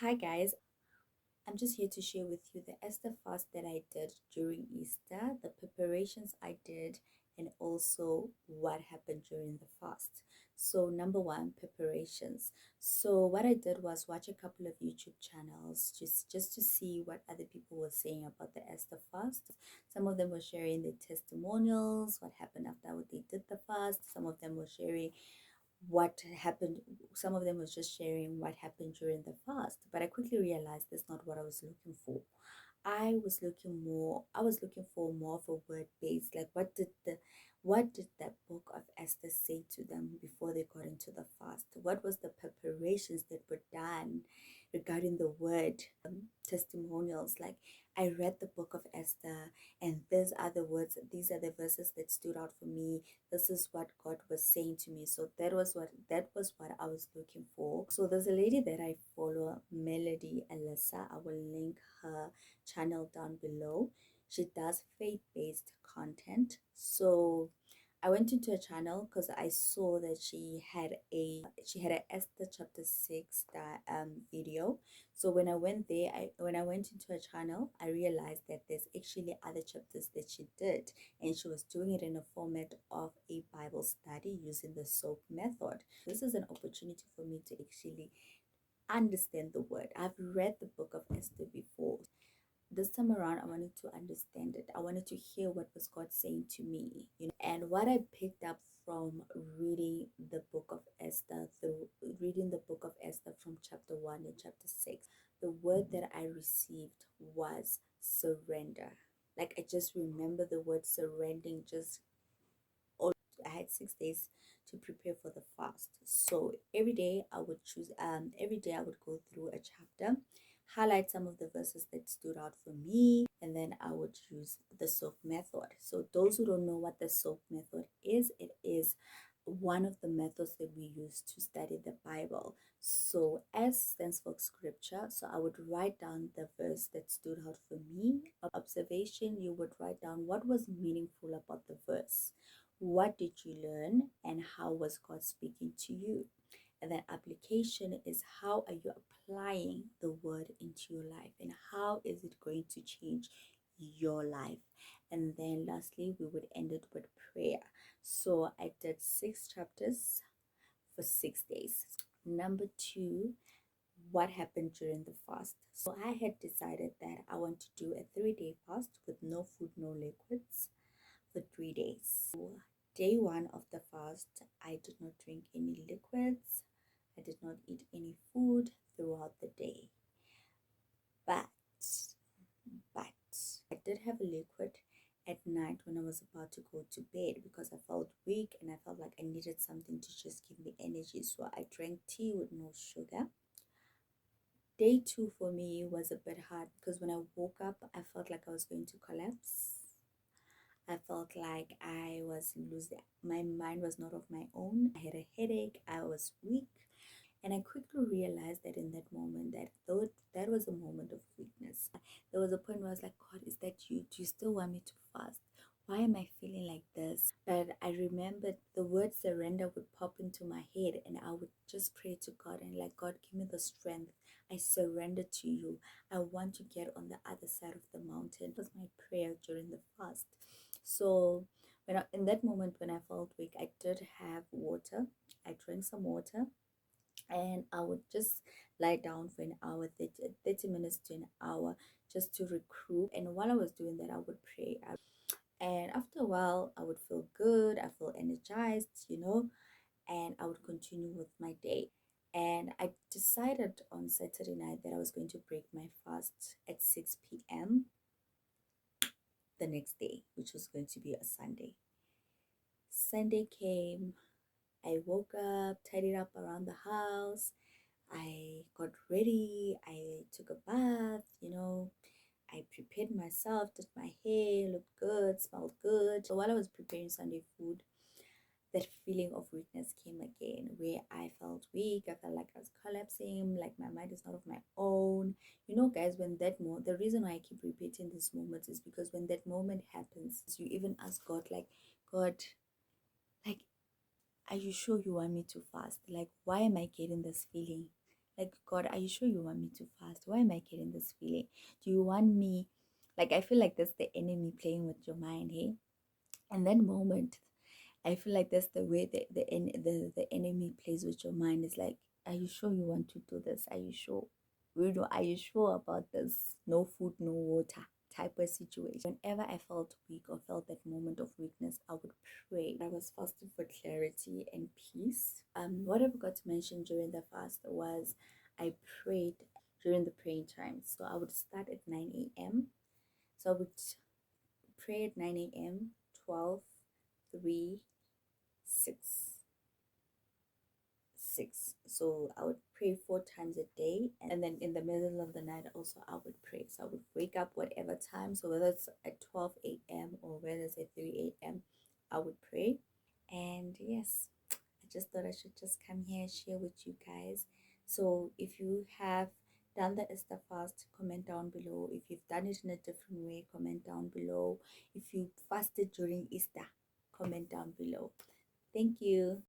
Hi guys, I'm just here to share with you the Esther fast that I did during Easter, the preparations I did, and also what happened during the fast. So, number one, preparations. So, what I did was watch a couple of YouTube channels just to see what other people were saying about the Esther fast. Some of them were sharing their testimonials, what happened after they did the fast. Some of them were sharing what happened. Some of them was just sharing what happened during the fast, but I quickly realized that's not what I was looking for. I was looking for more of a word base, like what did that book of Esther say to them before they got into the fast? What was the preparations that were done regarding the word, testimonials? Like, I read the book of Esther, and these are the verses that stood out for me. This is what God was saying to me. So that was what I was looking for. So there's a lady that I follow, Melody Alyssa. I will link her channel down below. She does faith-based content. So I went into her channel because I saw that she had a Esther chapter 6 video. So when I went into her channel, I realized that there's actually other chapters that she did, and she was doing it in a format of a Bible study using the SOAP method. This is an opportunity for me to actually understand the word. I've read the book of Esther before. This time around, I wanted to understand it. I wanted to hear what was God saying to me. And what I picked up from reading the book of Esther from chapter 1 and chapter 6, the word that I received was surrender. Like, I just remember the word surrendering. Just all I had 6 days to prepare for the fast. So every day I would go through a chapter, highlight some of the verses that stood out for me, and then I would use the SOAP method. So those who don't know what the SOAP method is, it is one of the methods that we use to study the Bible. So S stands for scripture. So I would write down the verse that stood out for me. Observation, you would write down what was meaningful about the verse. What did you learn, and how was God speaking to you? And then application is, how are you applying the word into your life, and how is it going to change your life? And then lastly, we would end it with prayer. So I did 6 chapters for 6 days. Number two, what happened during the fast. So I had decided that I want to do a 3-day fast with no food, no liquids for 3 days. So day one of the fast, I did not drink any liquids. I did not eat any food throughout the day. But but I did have a liquid at night when I was about to go to bed because I felt weak and I felt like I needed something to just give me energy. So I drank tea with no sugar. Day two for me was a bit hard because when I woke up, I felt like I was going to collapse. I felt like I was losing, my mind was not of my own. I had a headache, I was weak. And I quickly realized that in that moment, that though that was a moment of weakness, there was a point where I was like, God, is that you? Do you still want me to fast? Why am I feeling like this? But I remembered the word surrender would pop into my head, and I would just pray to God and like, God, give me the strength. I surrender to you. I want to get on the other side of the mountain. It was my prayer during the fast. So in that moment when I felt weak, I did have water. I drank some water, and I would just lie down for an hour, 30 minutes to an hour, just to recruit. And while I was doing that, I would pray. And after a while, I would feel good, I feel energized, and I would continue with my day. And I decided on Saturday night that I was going to break my fast at 6 p.m. the next day, which was going to be a Sunday. Sunday came, I woke up, tidied up around the house, I got ready, I took a bath. I prepared myself, did my hair, looked good, smelled good. So while I was preparing Sunday food, that feeling of weakness came again, where I felt weak. I felt like I was collapsing, like my mind is not of my own. Guys, the reason why I keep repeating this moment is because when that moment happens, you even ask God, like, God, like, are you sure you want me to fast? Like, why am I getting this feeling? like, God, are you sure you want me to fast? Why am I getting this feeling? Do you want me, like, I feel like that's the enemy playing with your mind, hey? And that moment, I feel like that's the way the enemy plays with your mind. Is like, are you sure you want to do this? Are you sure? You know, are you sure about this? No food, no water type of situation. Whenever I felt weak or felt that moment of weakness, I would pray. I was fasting for clarity and peace. What I forgot to mention during the fast was I prayed during the praying time. So I would start at 9 a.m. So I would pray at 9 a.m., 12, 3, 6. So I would pray 4 times a day, and then in the middle of the night also I would pray. So I would wake up whatever time, so whether it's at 12 a.m. or whether it's at 3 a.m., I would pray. And yes, I just thought I should just come here and share with you guys. So if you have done the Esther fast, comment down below. If you've done it in a different way, comment down below. If you fasted during Easter, comment down below. Thank you.